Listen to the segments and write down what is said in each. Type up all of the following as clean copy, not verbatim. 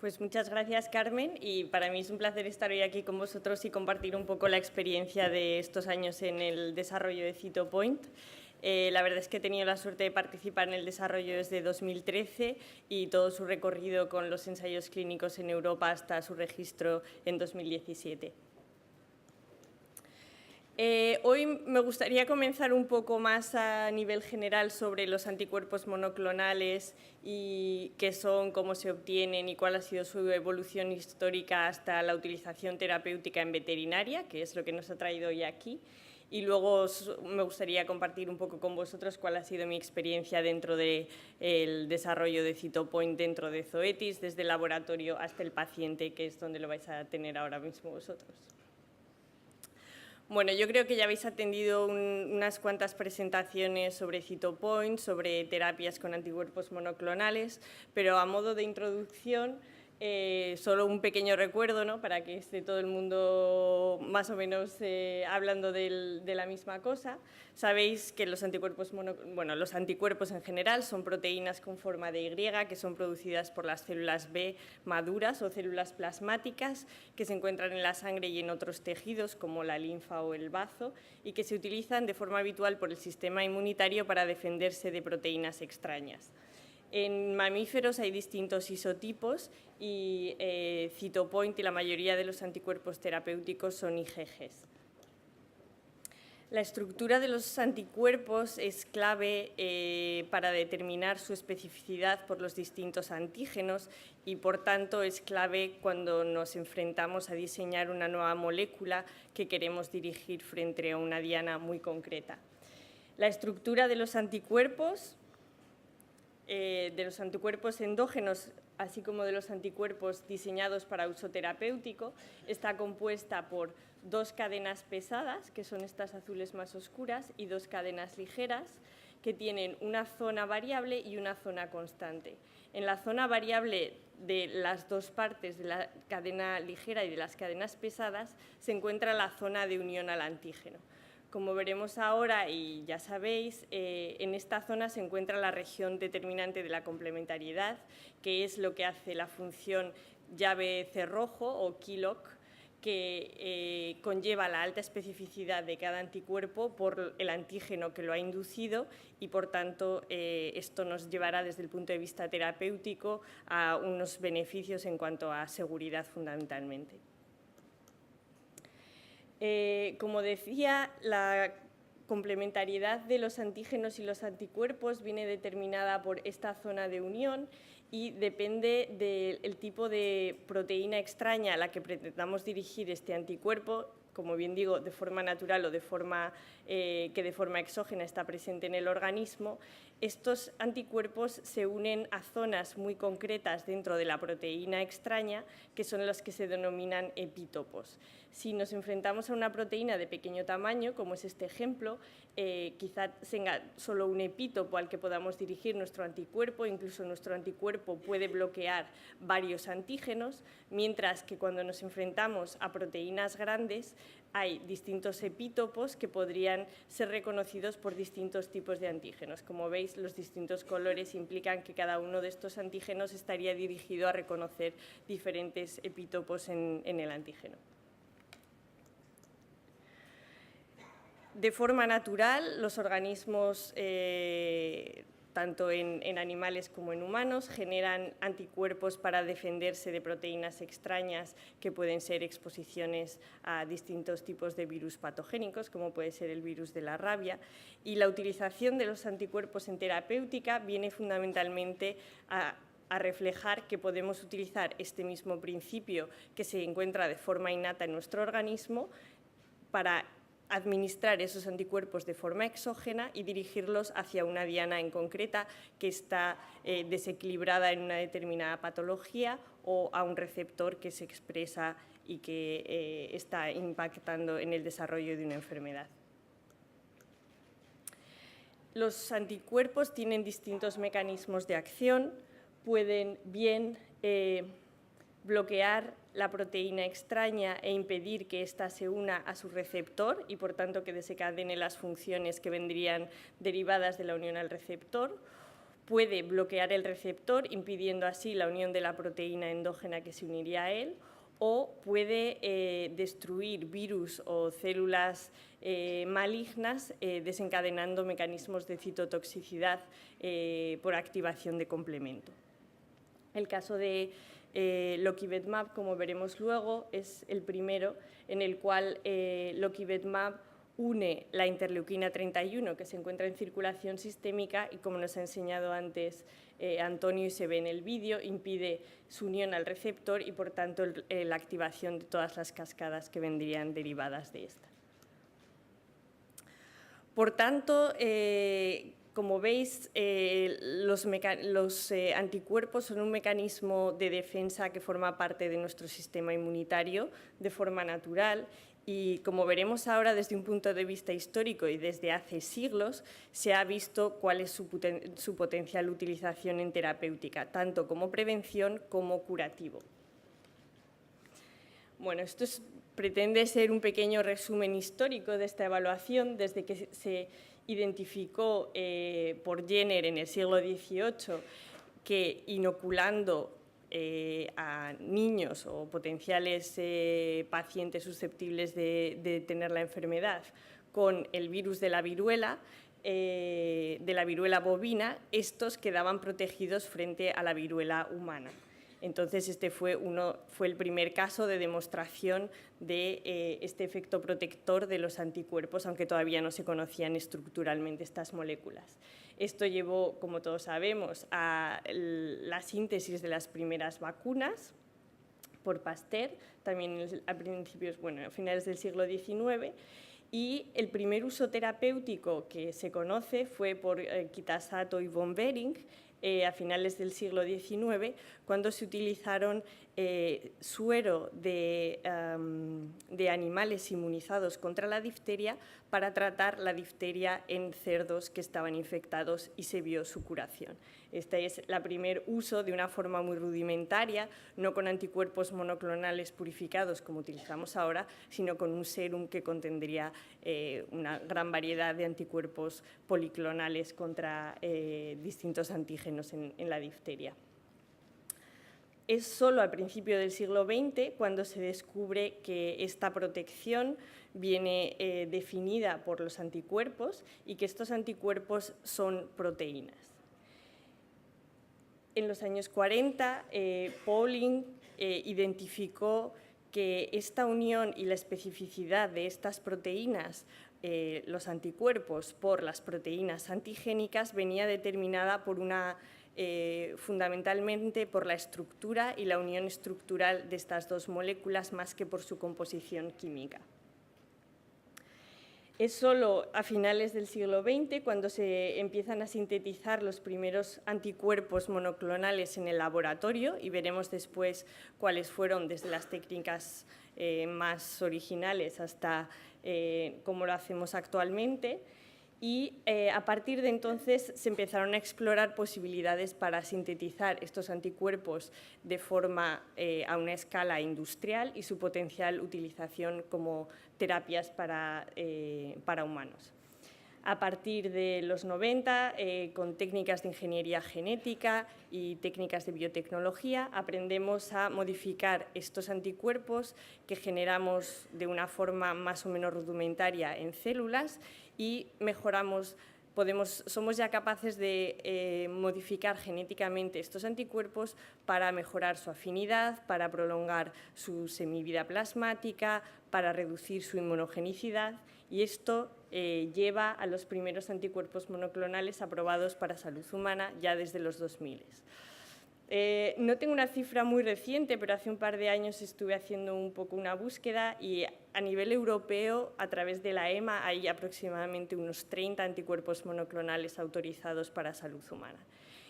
Pues muchas gracias, Carmen, y para mí es un placer estar hoy aquí con vosotros y compartir un poco la experiencia de estos años en el desarrollo de Cytopoint. La verdad es que he tenido la suerte de participar en el desarrollo desde 2013 y todo su recorrido con los ensayos clínicos en Europa hasta su registro en 2017. Hoy me gustaría comenzar un poco más a nivel general sobre los anticuerpos monoclonales y qué son, cómo se obtienen y cuál ha sido su evolución histórica hasta la utilización terapéutica en veterinaria, que es lo que nos ha traído hoy aquí. Y luego me gustaría compartir un poco con vosotros cuál ha sido mi experiencia dentro del desarrollo de Cytopoint dentro de Zoetis, desde el laboratorio hasta el paciente, que es donde lo vais a tener ahora mismo vosotros. Bueno, yo creo que ya habéis atendido unas cuantas presentaciones sobre Cytopoint, sobre terapias con anticuerpos monoclonales, pero a modo de introducción, solo un pequeño recuerdo, ¿no?, para que esté todo el mundo más o menos hablando de la misma cosa. Sabéis que los anticuerpos en general son proteínas con forma de Y que son producidas por las células B maduras o células plasmáticas que se encuentran en la sangre y en otros tejidos como la linfa o el bazo y que se utilizan de forma habitual por el sistema inmunitario para defenderse de proteínas extrañas. En mamíferos hay distintos isotipos y Cytopoint y la mayoría de los anticuerpos terapéuticos son IgGs. La estructura de los anticuerpos es clave para determinar su especificidad por los distintos antígenos y, por tanto, es clave cuando nos enfrentamos a diseñar una nueva molécula que queremos dirigir frente a una diana muy concreta. La estructura de los anticuerpos endógenos, así como de los anticuerpos diseñados para uso terapéutico, está compuesta por dos cadenas pesadas, que son estas azules más oscuras, y dos cadenas ligeras, que tienen una zona variable y una zona constante. En la zona variable de las dos partes de la cadena ligera y de las cadenas pesadas se encuentra la zona de unión al antígeno. Como veremos ahora y ya sabéis, en esta zona se encuentra la región determinante de la complementariedad, que es lo que hace la función llave cerrojo o key lock, que conlleva la alta especificidad de cada anticuerpo por el antígeno que lo ha inducido y, por tanto, esto nos llevará desde el punto de vista terapéutico a unos beneficios en cuanto a seguridad fundamentalmente. Como decía, la complementariedad de los antígenos y los anticuerpos viene determinada por esta zona de unión y depende del tipo de proteína extraña a la que pretendamos dirigir este anticuerpo, como bien digo, de forma natural o de forma exógena está presente en el organismo. Estos anticuerpos se unen a zonas muy concretas dentro de la proteína extraña, que son las que se denominan epítopos. Si nos enfrentamos a una proteína de pequeño tamaño, como es este ejemplo, quizá tenga solo un epítopo al que podamos dirigir nuestro anticuerpo, incluso nuestro anticuerpo puede bloquear varios antígenos, mientras que cuando nos enfrentamos a proteínas grandes hay distintos epítopos que podrían ser reconocidos por distintos tipos de antígenos. Como veis, los distintos colores implican que cada uno de estos antígenos estaría dirigido a reconocer diferentes epítopos en el antígeno. De forma natural, los organismos, tanto en animales como en humanos, generan anticuerpos para defenderse de proteínas extrañas que pueden ser exposiciones a distintos tipos de virus patogénicos, como puede ser el virus de la rabia. Y la utilización de los anticuerpos en terapéutica viene fundamentalmente a reflejar que podemos utilizar este mismo principio que se encuentra de forma innata en nuestro organismo para administrar esos anticuerpos de forma exógena y dirigirlos hacia una diana en concreta que está desequilibrada en una determinada patología o a un receptor que se expresa y que está impactando en el desarrollo de una enfermedad. Los anticuerpos tienen distintos mecanismos de acción, pueden bien bloquear la proteína extraña e impedir que ésta se una a su receptor y, por tanto, que desencadene las funciones que vendrían derivadas de la unión al receptor. puede bloquear el receptor, impidiendo así la unión de la proteína endógena que se uniría a él, o puede destruir virus o células malignas, desencadenando mecanismos de citotoxicidad por activación de complemento. El caso de Lokivedmab, como veremos luego, es el primero en el cual Lokivedmab une la interleuquina 31, que se encuentra en circulación sistémica y, como nos ha enseñado antes Antonio y se ve en el vídeo, impide su unión al receptor y, por tanto, la activación de todas las cascadas que vendrían derivadas de esta. Por tanto, como veis, los anticuerpos son un mecanismo de defensa que forma parte de nuestro sistema inmunitario de forma natural y, como veremos ahora desde un punto de vista histórico y desde hace siglos, se ha visto cuál es su potencial utilización en terapéutica, tanto como prevención como curativo. Bueno, esto pretende ser un pequeño resumen histórico de esta evaluación desde que se identificó por Jenner en el siglo XVIII que inoculando a niños o potenciales pacientes susceptibles de tener la enfermedad con el virus de la viruela bovina, estos quedaban protegidos frente a la viruela humana. Entonces, este fue el primer caso de demostración de este efecto protector de los anticuerpos, aunque todavía no se conocían estructuralmente estas moléculas. Esto llevó, como todos sabemos, a la síntesis de las primeras vacunas por Pasteur, también a finales del siglo XIX, y el primer uso terapéutico que se conoce fue por Kitasato y von Behring, a finales del siglo XIX, cuando se utilizaron suero de animales inmunizados contra la difteria para tratar la difteria en cerdos que estaban infectados y se vio su curación. Este es el primer uso de una forma muy rudimentaria, no con anticuerpos monoclonales purificados como utilizamos ahora, sino con un sérum que contendría una gran variedad de anticuerpos policlonales contra distintos antígenos en la difteria. Es solo a principios del siglo XX cuando se descubre que esta protección viene definida por los anticuerpos y que estos anticuerpos son proteínas. En los años 40, Pauling identificó que esta unión y la especificidad de estas proteínas, los anticuerpos, por las proteínas antigénicas, venía determinada por fundamentalmente por la estructura y la unión estructural de estas dos moléculas, más que por su composición química. Es solo a finales del siglo XX cuando se empiezan a sintetizar los primeros anticuerpos monoclonales en el laboratorio y veremos después cuáles fueron desde las técnicas más originales hasta cómo lo hacemos actualmente. Y a partir de entonces se empezaron a explorar posibilidades para sintetizar estos anticuerpos de forma a una escala industrial y su potencial utilización como terapias para humanos. A partir de los 90, con técnicas de ingeniería genética y técnicas de biotecnología, aprendemos a modificar estos anticuerpos que generamos de una forma más o menos rudimentaria en células y somos ya capaces de modificar genéticamente estos anticuerpos para mejorar su afinidad, para prolongar su semivida plasmática, para reducir su inmunogenicidad, y esto lleva a los primeros anticuerpos monoclonales aprobados para salud humana ya desde los 2000. No tengo una cifra muy reciente, pero hace un par de años estuve haciendo un poco una búsqueda y a nivel europeo, a través de la EMA, hay aproximadamente unos 30 anticuerpos monoclonales autorizados para salud humana.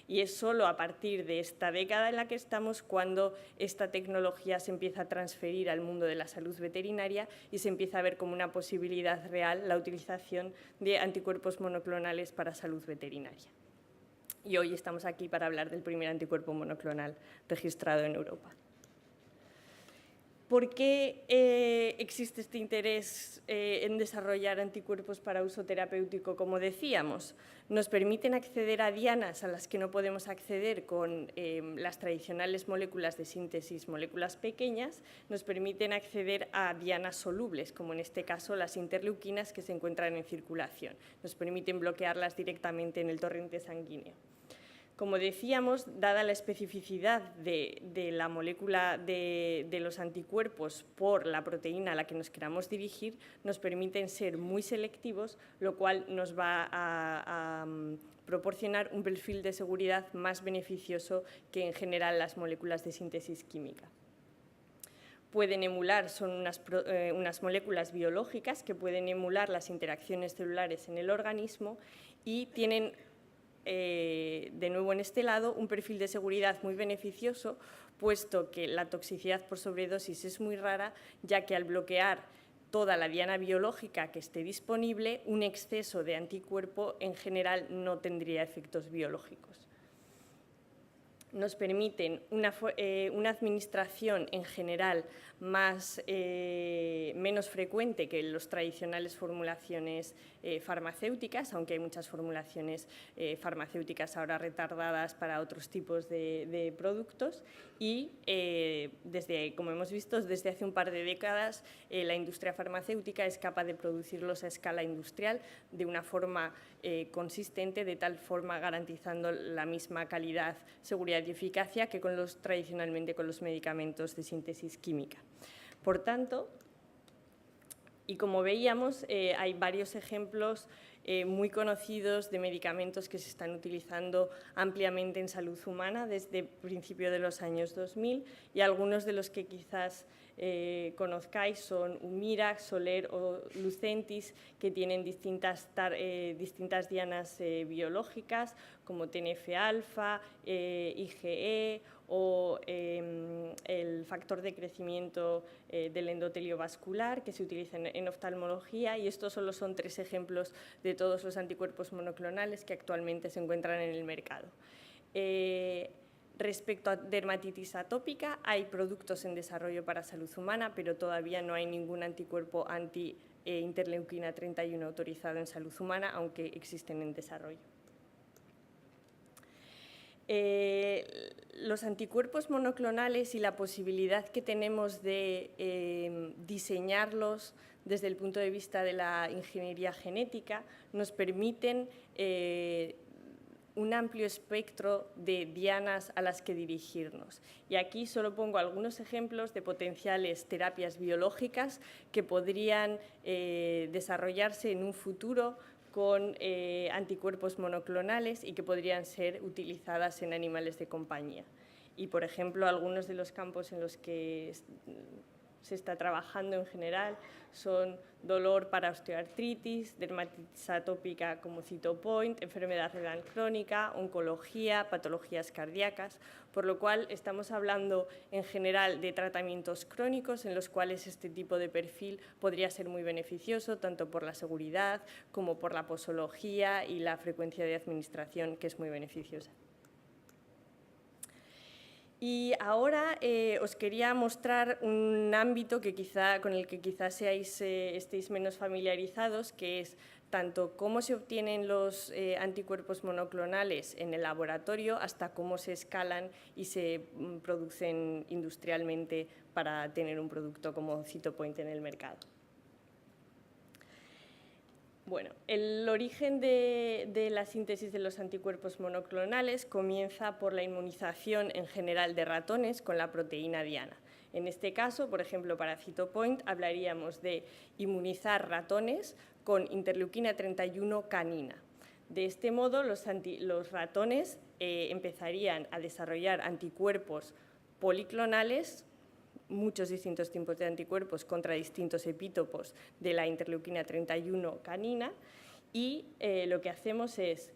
Y es solo a partir de esta década en la que estamos cuando esta tecnología se empieza a transferir al mundo de la salud veterinaria y se empieza a ver como una posibilidad real la utilización de anticuerpos monoclonales para salud veterinaria. Y hoy estamos aquí para hablar del primer anticuerpo monoclonal registrado en Europa. ¿Por qué existe este interés en desarrollar anticuerpos para uso terapéutico? Como decíamos, nos permiten acceder a dianas a las que no podemos acceder con las tradicionales moléculas de síntesis, moléculas pequeñas, nos permiten acceder a dianas solubles, como en este caso las interleuquinas que se encuentran en circulación. Nos permiten bloquearlas directamente en el torrente sanguíneo. Como decíamos, dada la especificidad de la molécula de los anticuerpos por la proteína a la que nos queramos dirigir, nos permiten ser muy selectivos, lo cual nos va a proporcionar un perfil de seguridad más beneficioso que en general las moléculas de síntesis química. Pueden emular, son unas moléculas biológicas que pueden emular las interacciones celulares en el organismo y tienen de nuevo en este lado, un perfil de seguridad muy beneficioso, puesto que la toxicidad por sobredosis es muy rara, ya que al bloquear toda la diana biológica que esté disponible, un exceso de anticuerpo en general no tendría efectos biológicos. Nos permiten una administración en general menos frecuente que las tradicionales formulaciones farmacéuticas, aunque hay muchas formulaciones farmacéuticas ahora retardadas para otros tipos de productos. Y, como hemos visto, desde hace un par de décadas, la industria farmacéutica es capaz de producirlos a escala industrial de una forma consistente, de tal forma garantizando la misma calidad, seguridad y eficacia que tradicionalmente con los medicamentos de síntesis química. Por tanto, y como veíamos, hay varios ejemplos muy conocidos de medicamentos que se están utilizando ampliamente en salud humana desde el principio de los años 2000 y algunos de los que quizás conozcáis son Humira, Xolair o Lucentis, que tienen distintas dianas biológicas como TNF-alfa, IgE o el factor de crecimiento del endotelio vascular que se utiliza en oftalmología, y estos solo son 3 ejemplos de todos los anticuerpos monoclonales que actualmente se encuentran en el mercado. Respecto a dermatitis atópica, hay productos en desarrollo para salud humana, pero todavía no hay ningún anticuerpo anti-interleuquina 31 autorizado en salud humana, aunque existen en desarrollo. Los anticuerpos monoclonales y la posibilidad que tenemos de diseñarlos desde el punto de vista de la ingeniería genética nos permiten un amplio espectro de dianas a las que dirigirnos. Y aquí solo pongo algunos ejemplos de potenciales terapias biológicas que podrían desarrollarse en un futuro con anticuerpos monoclonales y que podrían ser utilizadas en animales de compañía. Y, por ejemplo, algunos de los campos en los que se está trabajando en general son dolor para osteoartritis, dermatitis atópica como Cytopoint, enfermedad renal crónica, oncología, patologías cardíacas, por lo cual estamos hablando en general de tratamientos crónicos en los cuales este tipo de perfil podría ser muy beneficioso, tanto por la seguridad como por la posología y la frecuencia de administración, que es muy beneficiosa. Y ahora os quería mostrar un ámbito con el que quizás estéis menos familiarizados, que es tanto cómo se obtienen los anticuerpos monoclonales en el laboratorio hasta cómo se escalan y se producen industrialmente para tener un producto como Cytopoint en el mercado. Bueno, el origen de la síntesis de los anticuerpos monoclonales comienza por la inmunización en general de ratones con la proteína diana. En este caso, por ejemplo, para Cytopoint hablaríamos de inmunizar ratones con interleuquina 31 canina. De este modo, los ratones empezarían a desarrollar anticuerpos policlonales, muchos distintos tipos de anticuerpos contra distintos epítopos de la interleuquina 31 canina, y lo que hacemos es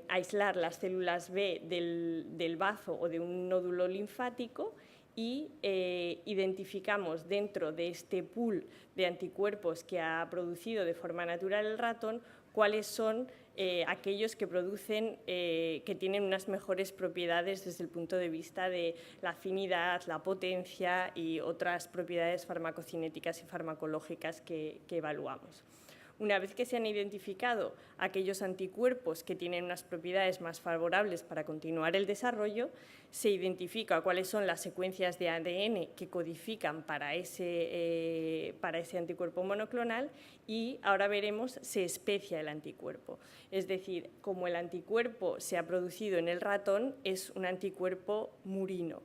aislar las células B del bazo o de un nódulo linfático y identificamos dentro de este pool de anticuerpos que ha producido de forma natural el ratón cuáles son aquellos que producen, que tienen unas mejores propiedades desde el punto de vista de la afinidad, la potencia y otras propiedades farmacocinéticas y farmacológicas que evaluamos. Una vez que se han identificado aquellos anticuerpos que tienen unas propiedades más favorables para continuar el desarrollo, se identifica cuáles son las secuencias de ADN que codifican para ese anticuerpo monoclonal y ahora veremos se especia el anticuerpo. Es decir, como el anticuerpo se ha producido en el ratón, es un anticuerpo murino.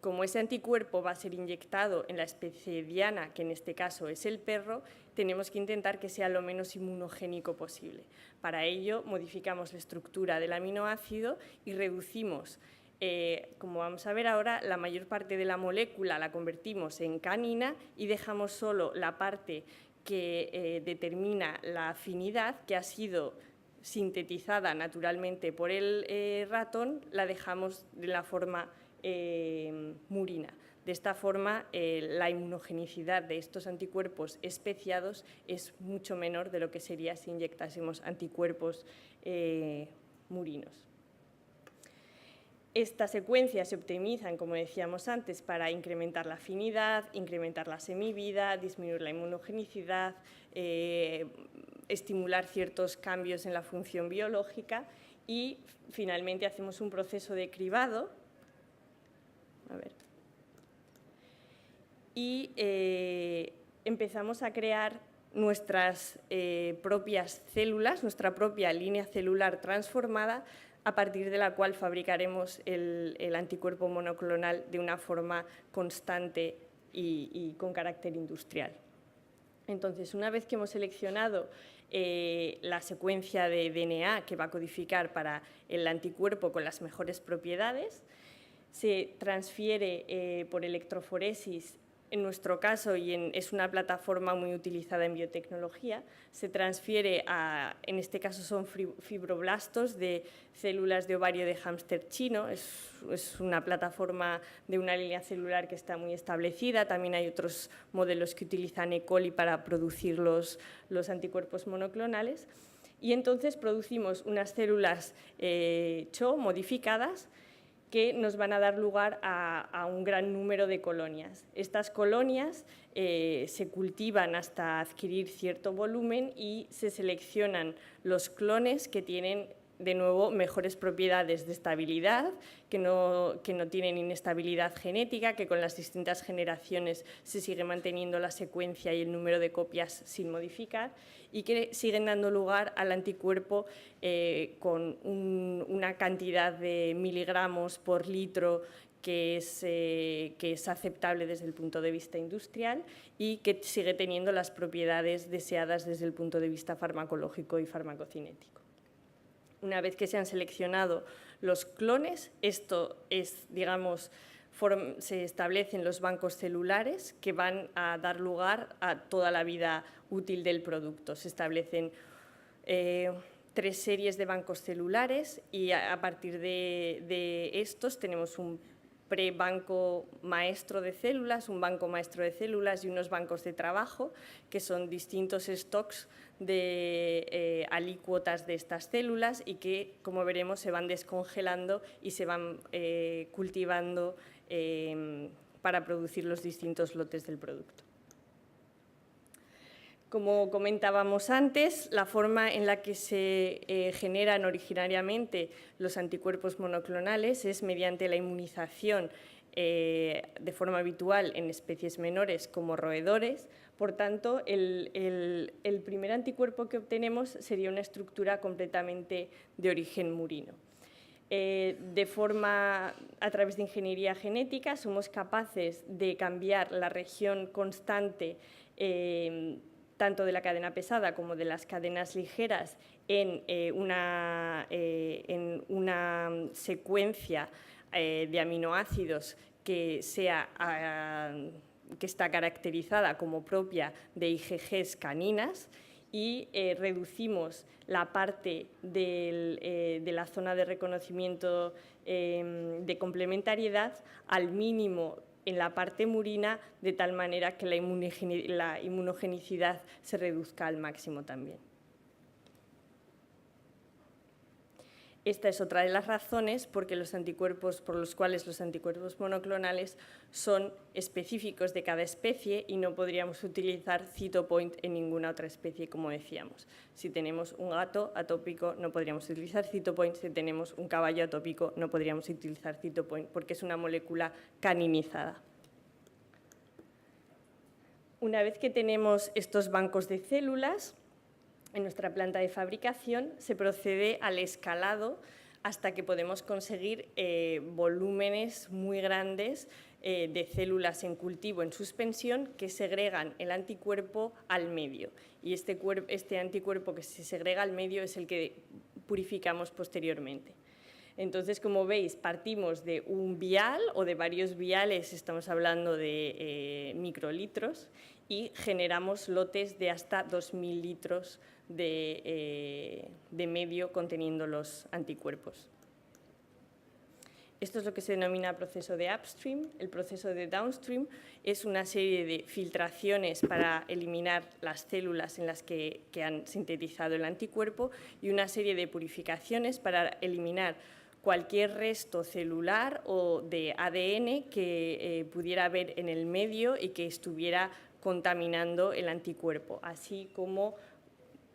Como ese anticuerpo va a ser inyectado en la especie diana, que en este caso es el perro, tenemos que intentar que sea lo menos inmunogénico posible. Para ello, modificamos la estructura del aminoácido y reducimos, como vamos a ver ahora, la mayor parte de la molécula la convertimos en canina y dejamos solo la parte que determina la afinidad, que ha sido sintetizada naturalmente por el ratón, la dejamos de la forma murina. De esta forma, la inmunogenicidad de estos anticuerpos especiados es mucho menor de lo que sería si inyectásemos anticuerpos murinos. Estas secuencias se optimizan, como decíamos antes, para incrementar la afinidad, incrementar la semivida, disminuir la inmunogenicidad, estimular ciertos cambios en la función biológica y, finalmente, hacemos un proceso de cribado. Y empezamos a crear nuestras propias células, nuestra propia línea celular transformada, a partir de la cual fabricaremos el anticuerpo monoclonal de una forma constante y con carácter industrial. Entonces, una vez que hemos seleccionado la secuencia de DNA que va a codificar para el anticuerpo con las mejores propiedades, se transfiere por electroforesis, en nuestro caso, y es una plataforma muy utilizada en biotecnología, se transfiere en este caso son fibroblastos de células de ovario de hámster chino, es una plataforma de una línea celular que está muy establecida, también hay otros modelos que utilizan E. coli para producir los anticuerpos monoclonales, y entonces producimos unas células CHO modificadas que nos van a dar lugar a un gran número de colonias. Estas colonias se cultivan hasta adquirir cierto volumen y se seleccionan los clones que tienen, de nuevo, mejores propiedades de estabilidad, que no tienen inestabilidad genética, que con las distintas generaciones se sigue manteniendo la secuencia y el número de copias sin modificar y que siguen dando lugar al anticuerpo con una cantidad de miligramos por litro que es aceptable desde el punto de vista industrial y que sigue teniendo las propiedades deseadas desde el punto de vista farmacológico y farmacocinético. Una vez que se han seleccionado los clones, esto es, digamos, se establecen los bancos celulares que van a dar lugar a toda la vida útil del producto. Se establecen 3 series de bancos celulares y a partir de estos tenemos un prebanco maestro de células, un banco maestro de células y unos bancos de trabajo, que son distintos stocks de alícuotas de estas células y que, como veremos, se van descongelando y se van cultivando para producir los distintos lotes del producto. Como comentábamos antes, la forma en la que se generan originariamente los anticuerpos monoclonales es mediante la inmunización de forma habitual en especies menores como roedores. Por tanto, el primer anticuerpo que obtenemos sería una estructura completamente de origen murino. A través de ingeniería genética, somos capaces de cambiar la región constante tanto de la cadena pesada como de las cadenas ligeras en una secuencia de aminoácidos que está caracterizada como propia de IgGs caninas y reducimos la parte de la zona de reconocimiento de complementariedad al mínimo en la parte murina, de tal manera que la inmunogenicidad se reduzca al máximo también. Esta es otra de las razones por los cuales los anticuerpos monoclonales son específicos de cada especie y no podríamos utilizar Cytopoint en ninguna otra especie, como decíamos. Si tenemos un gato atópico, no podríamos utilizar Cytopoint. Si tenemos un caballo atópico, no podríamos utilizar Cytopoint, porque es una molécula caninizada. Una vez que tenemos estos bancos de células, en nuestra planta de fabricación se procede al escalado hasta que podemos conseguir volúmenes muy grandes de células en cultivo en suspensión que segregan el anticuerpo al medio. Y este anticuerpo que se segrega al medio es el que purificamos posteriormente. Entonces, como veis, partimos de un vial o de varios viales, estamos hablando de microlitros, y generamos lotes de hasta 2.000 litros de medio conteniendo los anticuerpos. Esto es lo que se denomina proceso de upstream. El proceso de downstream es una serie de filtraciones para eliminar las células en las que han sintetizado el anticuerpo y una serie de purificaciones para eliminar cualquier resto celular o de ADN que pudiera haber en el medio y que estuviera contaminando el anticuerpo, así como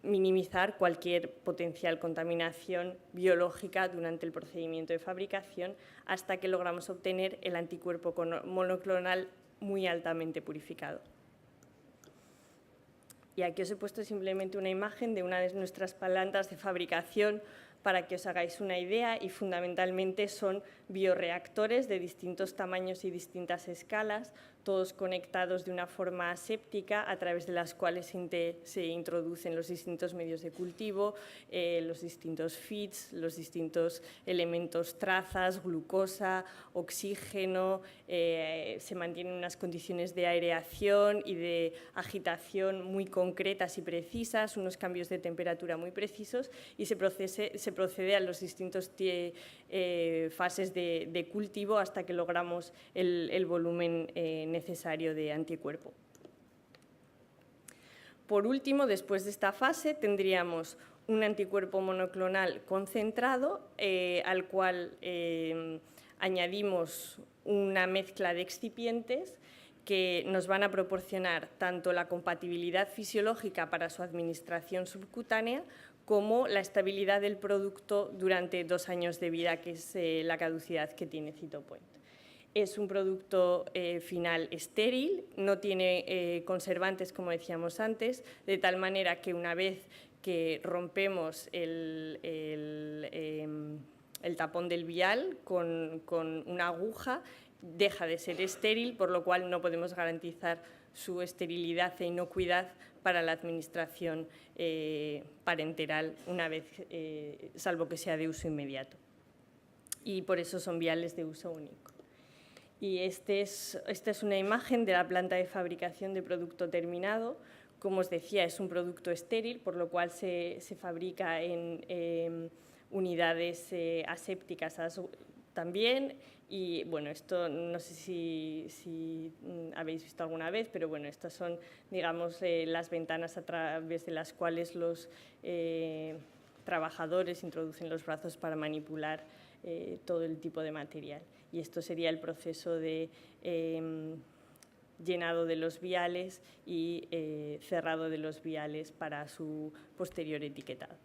minimizar cualquier potencial contaminación biológica durante el procedimiento de fabricación hasta que logramos obtener el anticuerpo monoclonal muy altamente purificado. Y aquí os he puesto simplemente una imagen de una de nuestras plantas de fabricación para que os hagáis una idea, y fundamentalmente son bioreactores de distintos tamaños y distintas escalas, todos conectados de una forma aséptica a través de las cuales se introducen los distintos medios de cultivo, los distintos feeds, los distintos elementos trazas, glucosa, oxígeno, se mantienen unas condiciones de aireación y de agitación muy concretas y precisas, unos cambios de temperatura muy precisos, y se procede a los distintos fases de cultivo hasta que logramos el volumen necesario de anticuerpo. Por último, después de esta fase, tendríamos un anticuerpo monoclonal concentrado al cual añadimos una mezcla de excipientes que nos van a proporcionar tanto la compatibilidad fisiológica para su administración subcutánea como la estabilidad del producto durante 2 años de vida, que es la caducidad que tiene Cytopoint. Es un producto final estéril, no tiene conservantes, como decíamos antes, de tal manera que una vez que rompemos el tapón del vial con una aguja, deja de ser estéril, por lo cual no podemos garantizar su esterilidad e inocuidad para la administración parenteral, salvo que sea de uso inmediato. Y por eso son viales de uso único. Y esta es una imagen de la planta de fabricación de producto terminado. Como os decía, es un producto estéril, por lo cual se fabrica en unidades asépticas también. Y bueno, esto no sé si habéis visto alguna vez, pero bueno, estas son, digamos, las ventanas a través de las cuales los trabajadores introducen los brazos para manipular todo el tipo de material. Y esto sería el proceso de llenado de los viales y cerrado de los viales para su posterior etiquetado.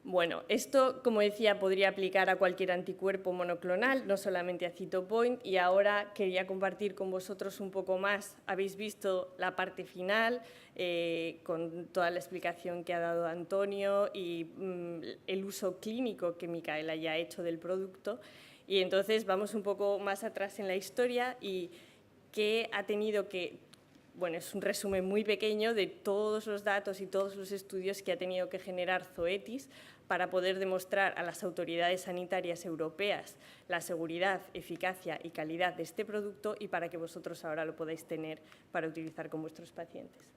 Bueno, esto, como decía, podría aplicar a cualquier anticuerpo monoclonal, no solamente a Cytopoint, y ahora quería compartir con vosotros un poco más. Habéis visto la parte final con toda la explicación que ha dado Antonio y el uso clínico que Micaela ya ha hecho del producto. Y entonces vamos un poco más atrás en la historia y qué ha tenido que... Bueno, es un resumen muy pequeño de todos los datos y todos los estudios que ha tenido que generar Zoetis para poder demostrar a las autoridades sanitarias europeas la seguridad, eficacia y calidad de este producto y para que vosotros ahora lo podáis tener para utilizar con vuestros pacientes.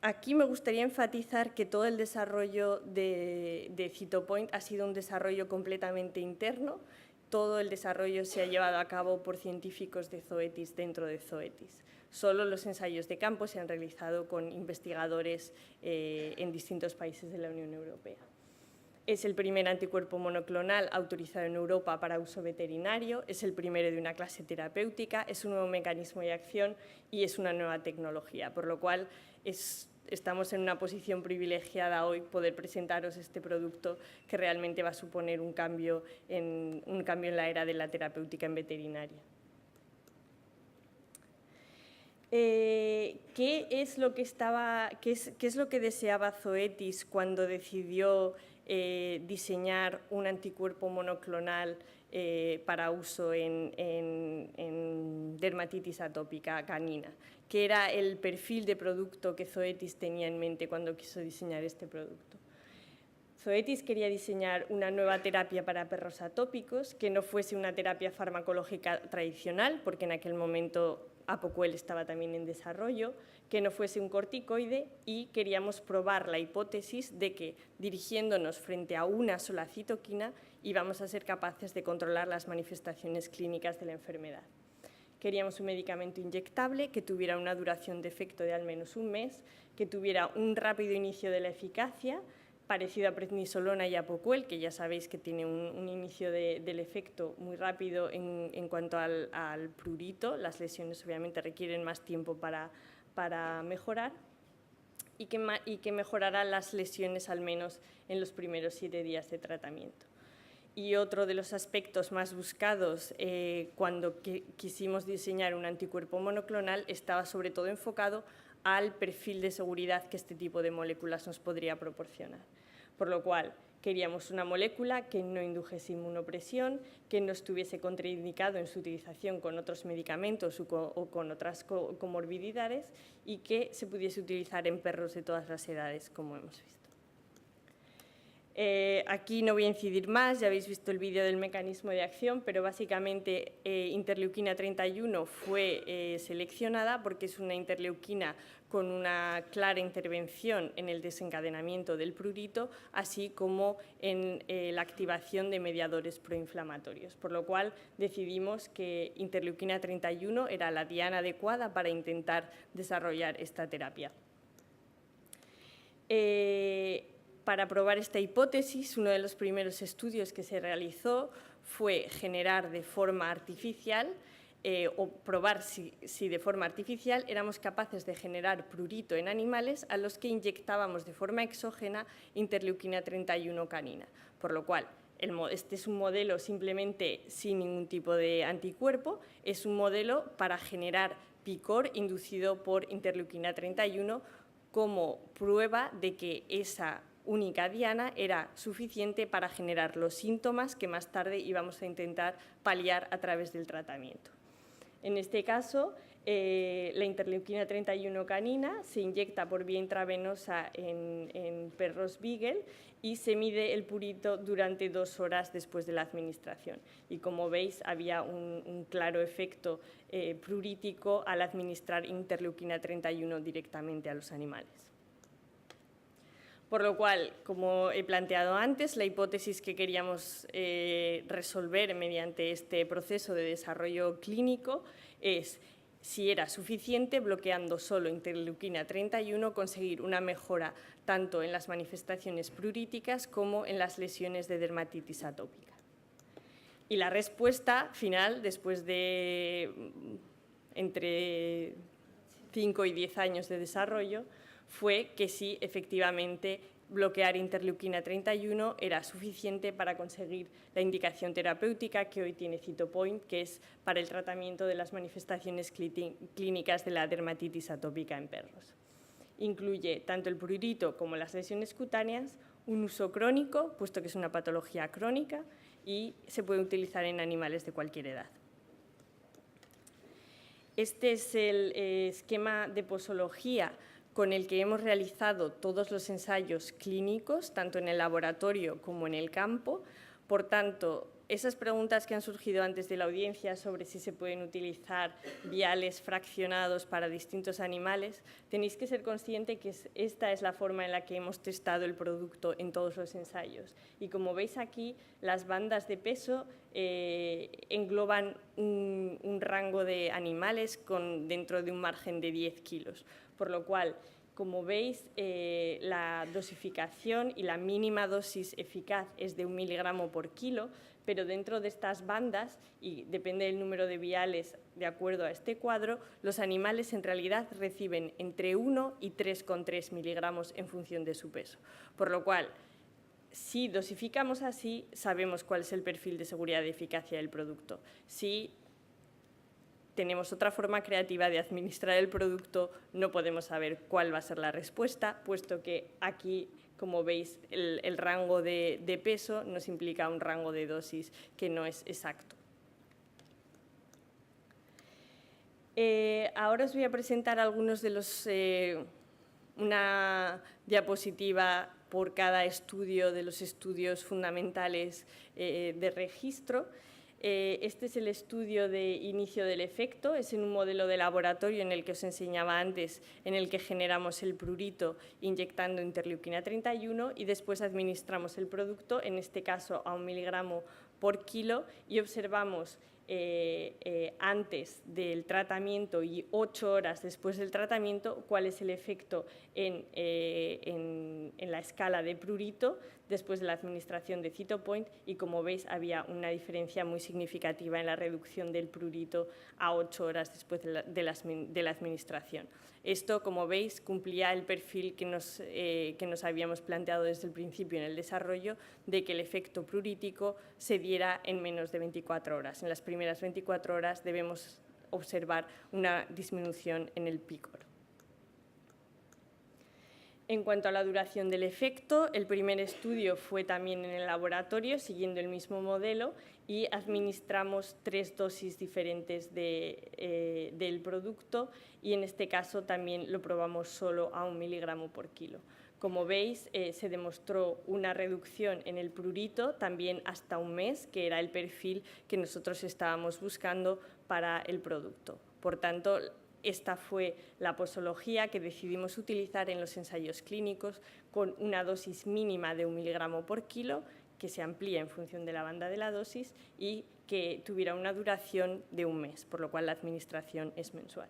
Aquí me gustaría enfatizar que todo el desarrollo de Cytopoint ha sido un desarrollo completamente interno. Todo el desarrollo se ha llevado a cabo por científicos de Zoetis dentro de Zoetis. Solo los ensayos de campo se han realizado con investigadores en distintos países de la Unión Europea. Es el primer anticuerpo monoclonal autorizado en Europa para uso veterinario, es el primero de una clase terapéutica, es un nuevo mecanismo de acción y es una nueva tecnología, por lo cual estamos en una posición privilegiada hoy poder presentaros este producto que realmente va a suponer un cambio en la era de la terapéutica en veterinaria. ¿Qué es lo que deseaba Zoetis cuando decidió diseñar un anticuerpo monoclonal para uso en dermatitis atópica canina? ¿Qué era el perfil de producto que Zoetis tenía en mente cuando quiso diseñar este producto? Zoetis quería diseñar una nueva terapia para perros atópicos que no fuese una terapia farmacológica tradicional, porque en aquel momento Apoquel estaba también en desarrollo, que no fuese un corticoide, y queríamos probar la hipótesis de que, dirigiéndonos frente a una sola citoquina, íbamos a ser capaces de controlar las manifestaciones clínicas de la enfermedad. Queríamos un medicamento inyectable que tuviera una duración de efecto de al menos un mes, que tuviera un rápido inicio de la eficacia, parecido a prednisolona y Apoquel, que ya sabéis que tiene un inicio del efecto muy rápido en cuanto al prurito. Las lesiones obviamente requieren más tiempo para mejorar y que mejorará las lesiones al menos en los primeros 7 días de tratamiento. Y otro de los aspectos más buscados cuando quisimos diseñar un anticuerpo monoclonal estaba sobre todo enfocado al perfil de seguridad que este tipo de moléculas nos podría proporcionar. Por lo cual, queríamos una molécula que no indujese inmunopresión, que no estuviese contraindicado en su utilización con otros medicamentos o con otras comorbidades y que se pudiese utilizar en perros de todas las edades, como hemos visto. Aquí no voy a incidir más, ya habéis visto el vídeo del mecanismo de acción, pero básicamente interleuquina 31 fue seleccionada porque es una interleuquina con una clara intervención en el desencadenamiento del prurito, así como en la activación de mediadores proinflamatorios, por lo cual decidimos que interleuquina 31 era la diana adecuada para intentar desarrollar esta terapia. Para probar esta hipótesis, uno de los primeros estudios que se realizó fue generar de forma artificial o probar si de forma artificial éramos capaces de generar prurito en animales a los que inyectábamos de forma exógena interleuquina 31 canina, por lo cual este es un modelo simplemente sin ningún tipo de anticuerpo, es un modelo para generar picor inducido por interleuquina 31 como prueba de que esa única diana era suficiente para generar los síntomas que más tarde íbamos a intentar paliar a través del tratamiento. En este caso, la interleuquina 31 canina se inyecta por vía intravenosa en perros beagle y se mide el prurito durante 2 horas después de la administración. Y como veis, había un claro efecto prurítico al administrar interleuquina 31 directamente a los animales. Por lo cual, como he planteado antes, la hipótesis que queríamos resolver mediante este proceso de desarrollo clínico es si era suficiente, bloqueando solo interleuquina 31, conseguir una mejora tanto en las manifestaciones pruríticas como en las lesiones de dermatitis atópica. Y la respuesta final, después de entre 5 y 10 años de desarrollo, fue que sí, efectivamente, bloquear interleuquina 31 era suficiente para conseguir la indicación terapéutica que hoy tiene Cytopoint, que es para el tratamiento de las manifestaciones clínicas de la dermatitis atópica en perros. Incluye tanto el prurito como las lesiones cutáneas, un uso crónico, puesto que es una patología crónica, y se puede utilizar en animales de cualquier edad. Este es el esquema de posología con el que hemos realizado todos los ensayos clínicos, tanto en el laboratorio como en el campo. Por tanto, esas preguntas que han surgido antes de la audiencia sobre si se pueden utilizar viales fraccionados para distintos animales, tenéis que ser consciente que esta es la forma en la que hemos testado el producto en todos los ensayos. Y como veis aquí, las bandas de peso engloban un rango de animales dentro de un margen de 10 kilos, por lo cual, como veis, la dosificación y la mínima dosis eficaz es de 1 miligramo por kilo, pero dentro de estas bandas, y depende del número de viales de acuerdo a este cuadro, los animales en realidad reciben entre 1 y 3,3 miligramos en función de su peso. Por lo cual, si dosificamos así, sabemos cuál es el perfil de seguridad y eficacia del producto. Si tenemos otra forma creativa de administrar el producto, no podemos saber cuál va a ser la respuesta, puesto que aquí, como veis, el rango de peso nos implica un rango de dosis que no es exacto. Ahora os voy a presentar algunos de los... una diapositiva por cada estudio de los estudios fundamentales de registro. Este es el estudio de inicio del efecto, es en un modelo de laboratorio en el que os enseñaba antes, en el que generamos el prurito inyectando interleuquina 31 y después administramos el producto, en este caso a 1 miligramo por kilo, y observamos antes del tratamiento y 8 horas después del tratamiento cuál es el efecto en la escala de prurito después de la administración de Cytopoint, y como veis había una diferencia muy significativa en la reducción del prurito a 8 horas después de la administración. Esto, como veis, cumplía el perfil que nos habíamos planteado desde el principio en el desarrollo, de que el efecto prurítico se diera en menos de 24 horas. En las primeras 24 horas debemos observar una disminución en el pícor. En cuanto a la duración del efecto, el primer estudio fue también en el laboratorio, siguiendo el mismo modelo, y administramos 3 dosis diferentes del producto, y en este caso también lo probamos solo a 1 miligramo por kilo. Como veis, se demostró una reducción en el prurito también hasta un mes, que era el perfil que nosotros estábamos buscando para el producto. Por tanto, esta fue la posología que decidimos utilizar en los ensayos clínicos, con una dosis mínima de 1 miligramo por kilo, que se amplía en función de la banda de la dosis y que tuviera una duración de un mes, por lo cual la administración es mensual.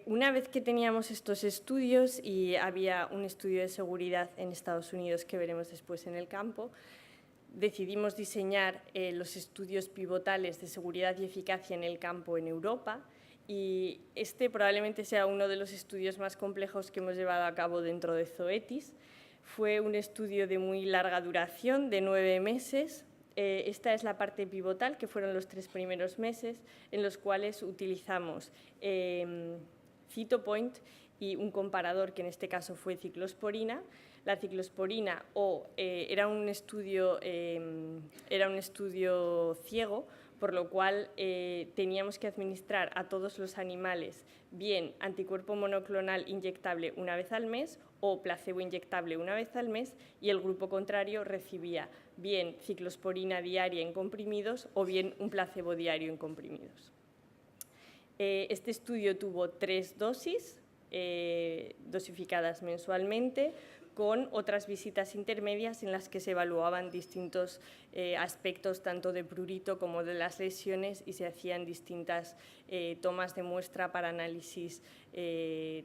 Una vez que teníamos estos estudios, y había un estudio de seguridad en Estados Unidos que veremos después en el campo, decidimos diseñar los estudios pivotales de seguridad y eficacia en el campo en Europa, y este probablemente sea uno de los estudios más complejos que hemos llevado a cabo dentro de Zoetis. Fue un estudio de muy larga duración, de 9 meses. Esta es la parte pivotal, que fueron los 3 primeros meses, en los cuales utilizamos Cytopoint y un comparador, que en este caso fue ciclosporina. La ciclosporina era un estudio ciego, por lo cual teníamos que administrar a todos los animales bien anticuerpo monoclonal inyectable una vez al mes o placebo inyectable una vez al mes, y el grupo contrario recibía bien ciclosporina diaria en comprimidos o bien un placebo diario en comprimidos. Este estudio tuvo 3 dosis dosificadas mensualmente, con otras visitas intermedias en las que se evaluaban distintos aspectos tanto de prurito como de las lesiones, y se hacían distintas tomas de muestra para análisis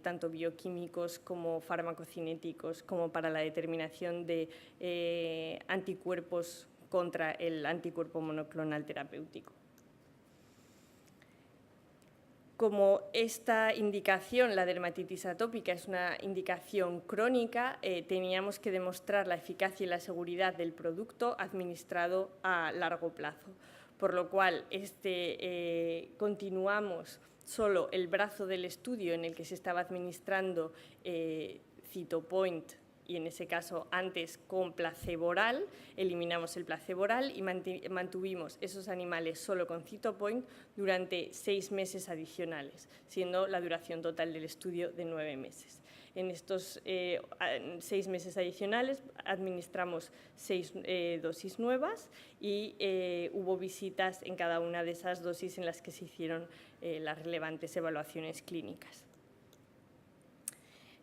tanto bioquímicos como farmacocinéticos, como para la determinación de anticuerpos contra el anticuerpo monoclonal terapéutico. Como esta indicación, la dermatitis atópica, es una indicación crónica, teníamos que demostrar la eficacia y la seguridad del producto administrado a largo plazo, por lo cual continuamos solo el brazo del estudio en el que se estaba administrando Cytopoint, y en ese caso antes con placebo oral, eliminamos el placebo oral y mantuvimos esos animales solo con Cytopoint durante 6 meses adicionales, siendo la duración total del estudio de 9 meses. En estos 6 meses adicionales administramos 6 dosis nuevas y hubo visitas en cada una de esas dosis en las que se hicieron las relevantes evaluaciones clínicas.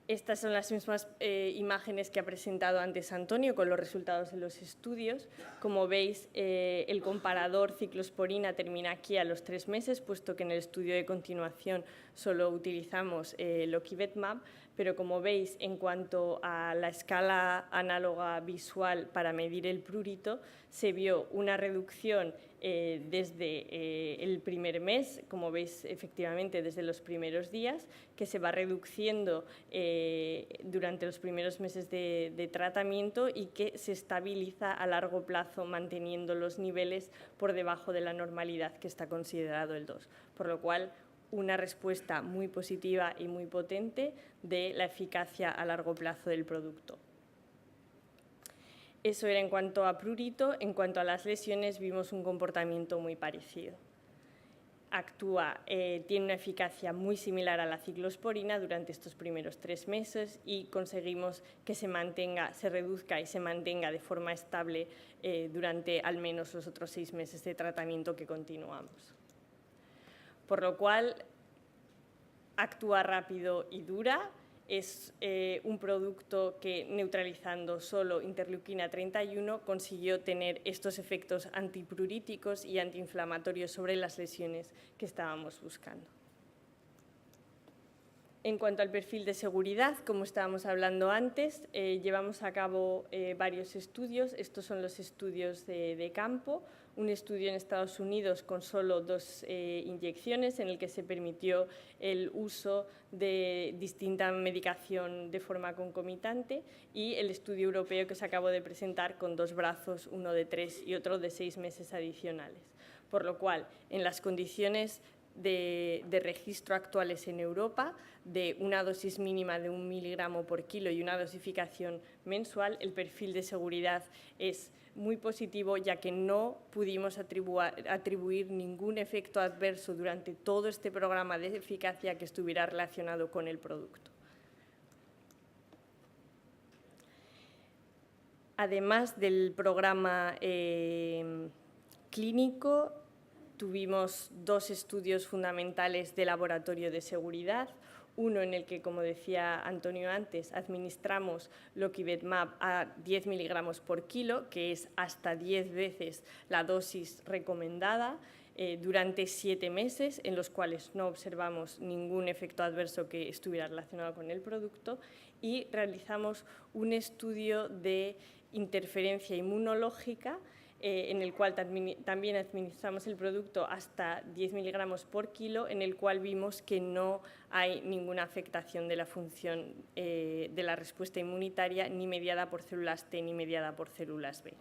Estas son las mismas imágenes que ha presentado antes Antonio con los resultados de los estudios. Como veis, el comparador ciclosporina termina aquí a los 3 meses, puesto que en el estudio de continuación solo utilizamos Lokivetmab, pero como veis, en cuanto a la escala análoga visual para medir el prurito, se vio una reducción desde el primer mes, como veis efectivamente desde los primeros días, que se va reduciendo durante los primeros meses de tratamiento y que se estabiliza a largo plazo manteniendo los niveles por debajo de la normalidad que está considerado el 2, por lo cual una respuesta muy positiva y muy potente de la eficacia a largo plazo del producto. Eso era en cuanto a prurito. En cuanto a las lesiones, vimos un comportamiento muy parecido. Tiene una eficacia muy similar a la ciclosporina durante estos primeros 3 meses y conseguimos que se reduzca y se mantenga de forma estable durante al menos los otros 6 meses de tratamiento que continuamos. Por lo cual, actúa rápido y dura. Es un producto que, neutralizando solo interleuquina 31, consiguió tener estos efectos antipruríticos y antiinflamatorios sobre las lesiones que estábamos buscando. En cuanto al perfil de seguridad, como estábamos hablando antes, llevamos a cabo varios estudios. Estos son los estudios de campo. Un estudio en Estados Unidos con solo 2 inyecciones, en el que se permitió el uso de distinta medicación de forma concomitante, y el estudio europeo que se acabó de presentar con 2 brazos, uno de 3 y otro de 6 meses adicionales. Por lo cual, en las condiciones de registro actuales en Europa, de una dosis mínima de 1 miligramo por kilo y una dosificación mensual, el perfil de seguridad es muy positivo, ya que no pudimos atribuir ningún efecto adverso durante todo este programa de eficacia que estuviera relacionado con el producto. Además del programa clínico, tuvimos 2 estudios fundamentales de laboratorio de seguridad. Uno en el que, como decía Antonio antes, administramos Lokivetmab a 10 miligramos por kilo, que es hasta 10 veces la dosis recomendada, durante 7 meses, en los cuales no observamos ningún efecto adverso que estuviera relacionado con el producto, y realizamos un estudio de interferencia inmunológica en el cual también administramos el producto hasta 10 miligramos por kilo, en el cual vimos que no hay ninguna afectación de la función de la respuesta inmunitaria, ni mediada por células T ni mediada por células B.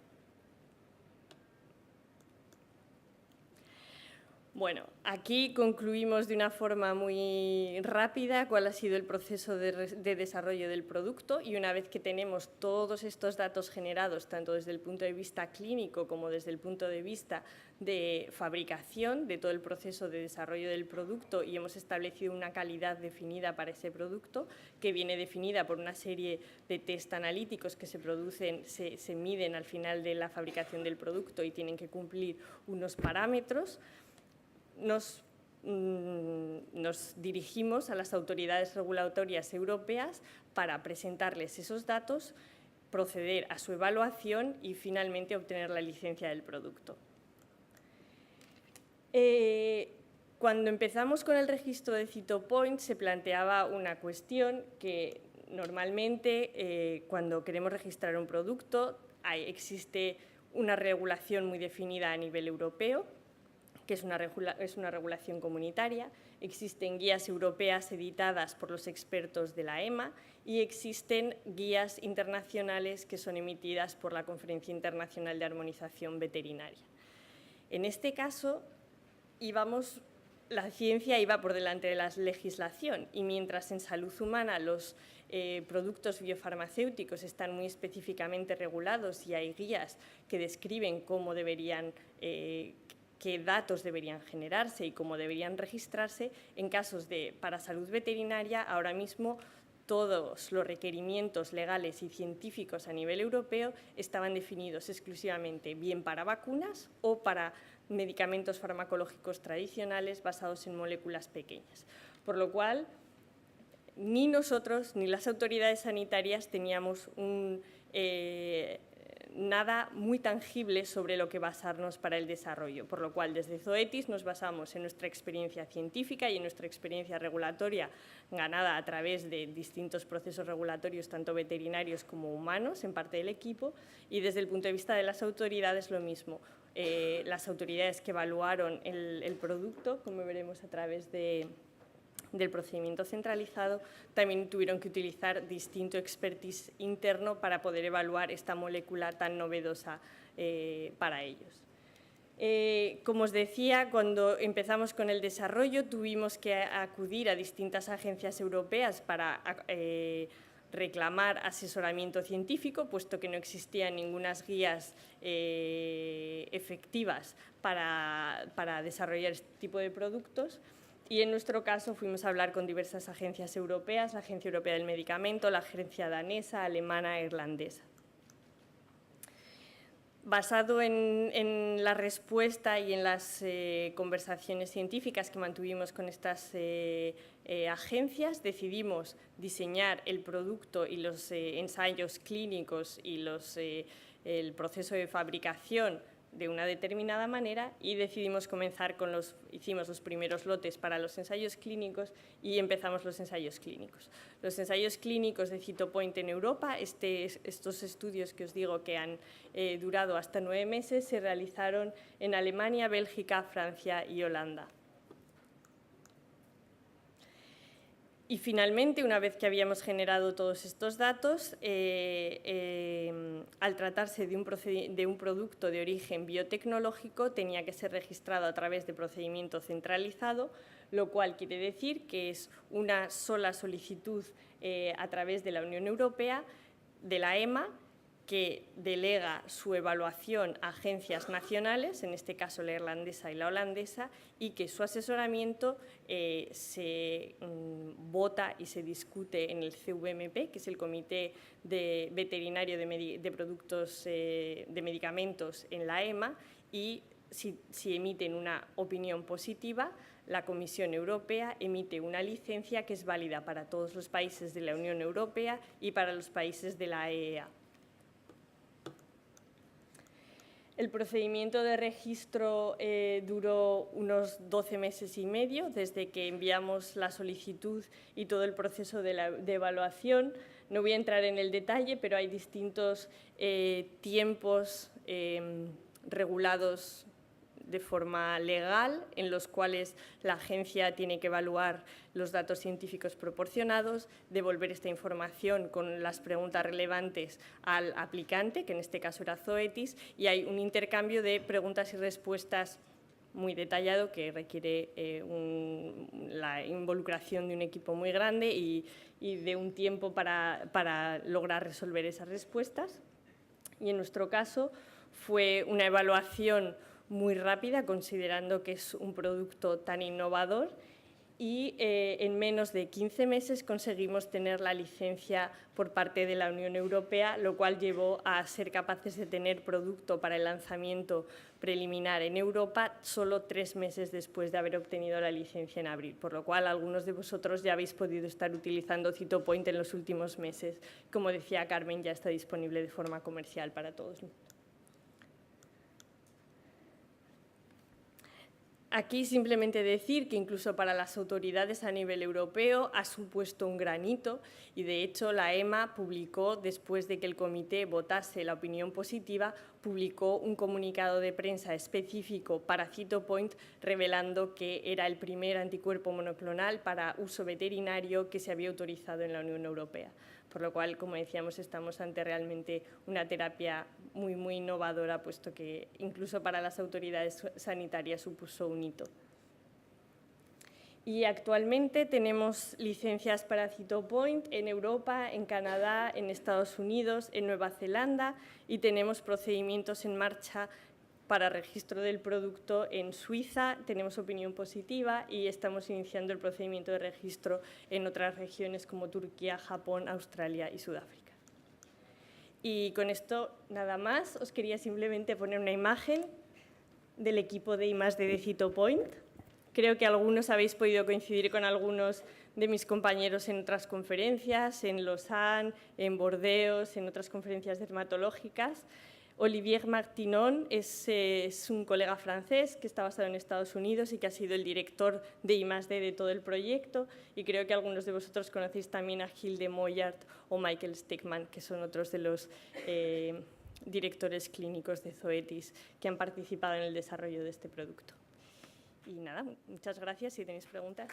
Bueno, aquí concluimos de una forma muy rápida cuál ha sido el proceso de desarrollo del producto, y una vez que tenemos todos estos datos generados, tanto desde el punto de vista clínico como desde el punto de vista de fabricación, de todo el proceso de desarrollo del producto, y hemos establecido una calidad definida para ese producto, que viene definida por una serie de test analíticos que se miden al final de la fabricación del producto y tienen que cumplir unos parámetros. Nos dirigimos a las autoridades regulatorias europeas para presentarles esos datos, proceder a su evaluación y finalmente obtener la licencia del producto. Cuando empezamos con el registro de Cytopoint se planteaba una cuestión que normalmente cuando queremos registrar un producto existe una regulación muy definida a nivel europeo, que es una regulación comunitaria. Existen guías europeas editadas por los expertos de la EMA y existen guías internacionales que son emitidas por la Conferencia Internacional de Armonización Veterinaria. En este caso, la ciencia iba por delante de la legislación, y mientras en salud humana los productos biofarmacéuticos están muy específicamente regulados y hay guías que describen cómo deberían qué datos deberían generarse y cómo deberían registrarse, para salud veterinaria ahora mismo todos los requerimientos legales y científicos a nivel europeo estaban definidos exclusivamente bien para vacunas o para medicamentos farmacológicos tradicionales basados en moléculas pequeñas. Por lo cual, ni nosotros ni las autoridades sanitarias teníamos nada muy tangible sobre lo que basarnos para el desarrollo, por lo cual desde Zoetis nos basamos en nuestra experiencia científica y en nuestra experiencia regulatoria ganada a través de distintos procesos regulatorios, tanto veterinarios como humanos, en parte del equipo, y desde el punto de vista de las autoridades lo mismo. Las autoridades que evaluaron el producto, como veremos a través del procedimiento centralizado, también tuvieron que utilizar distinto expertise interno para poder evaluar esta molécula tan novedosa para ellos. Como os decía, cuando empezamos con el desarrollo tuvimos que acudir a distintas agencias europeas para reclamar asesoramiento científico, puesto que no existían ninguna guías efectivas para desarrollar este tipo de productos. Y en nuestro caso fuimos a hablar con diversas agencias europeas, la Agencia Europea del Medicamento, la agencia danesa, alemana e irlandesa. Basado en la respuesta y en las conversaciones científicas que mantuvimos con estas agencias, decidimos diseñar el producto y los ensayos clínicos y el proceso de fabricación de una determinada manera y decidimos comenzar hicimos los primeros lotes para los ensayos clínicos y empezamos los ensayos clínicos. Los ensayos clínicos de Cytopoint en Europa, estos estudios que os digo que han durado hasta 9 meses, se realizaron en Alemania, Bélgica, Francia y Holanda. Y finalmente, una vez que habíamos generado todos estos datos, al tratarse de un producto de origen biotecnológico, tenía que ser registrado a través de procedimiento centralizado, lo cual quiere decir que es una sola solicitud a través de la Unión Europea, de la EMA, que delega su evaluación a agencias nacionales, en este caso la irlandesa y la holandesa, y que su asesoramiento se vota y se discute en el CVMP, que es el Comité Veterinario de Productos de Medicamentos en la EMA, y si emiten una opinión positiva, la Comisión Europea emite una licencia que es válida para todos los países de la Unión Europea y para los países de la EEA. El procedimiento de registro duró unos 12 meses y medio, desde que enviamos la solicitud y todo el proceso de evaluación. No voy a entrar en el detalle, pero hay distintos tiempos regulados de forma legal, en los cuales la agencia tiene que evaluar los datos científicos proporcionados, devolver esta información con las preguntas relevantes al aplicante, que en este caso era Zoetis, y hay un intercambio de preguntas y respuestas muy detallado que requiere la involucración de un equipo muy grande y de un tiempo para lograr resolver esas respuestas. Y en nuestro caso fue una evaluación muy rápida, considerando que es un producto tan innovador, y en menos de 15 meses conseguimos tener la licencia por parte de la Unión Europea, lo cual llevó a ser capaces de tener producto para el lanzamiento preliminar en Europa solo 3 meses después de haber obtenido la licencia en abril, por lo cual algunos de vosotros ya habéis podido estar utilizando Cytopoint en los últimos meses. Como decía Carmen, ya está disponible de forma comercial para todos. Aquí simplemente decir que incluso para las autoridades a nivel europeo ha supuesto un gran hito y, de hecho, la EMA publicó, después de que el comité votase la opinión positiva, publicó un comunicado de prensa específico para Cytopoint revelando que era el primer anticuerpo monoclonal para uso veterinario que se había autorizado en la Unión Europea. Por lo cual, como decíamos, estamos ante realmente una terapia muy, muy innovadora, puesto que incluso para las autoridades sanitarias supuso un hito. Y actualmente tenemos licencias para Cytopoint en Europa, en Canadá, en Estados Unidos, en Nueva Zelanda, y tenemos procedimientos en marcha para registro del producto en Suiza. Tenemos opinión positiva y estamos iniciando el procedimiento de registro en otras regiones como Turquía, Japón, Australia y Sudáfrica. Y con esto nada más. Os quería simplemente poner una imagen del equipo de I+D de Cytopoint. Creo que algunos habéis podido coincidir con algunos de mis compañeros en otras conferencias, en Lausanne, en Bordeaux, en otras conferencias dermatológicas. Olivier Martinon es un colega francés que está basado en Estados Unidos y que ha sido el director de I+D de todo el proyecto, y creo que algunos de vosotros conocéis también a Hilde Moyart o Michael Stegman, que son otros de los directores clínicos de Zoetis que han participado en el desarrollo de este producto. Y nada, muchas gracias. Si tenéis preguntas.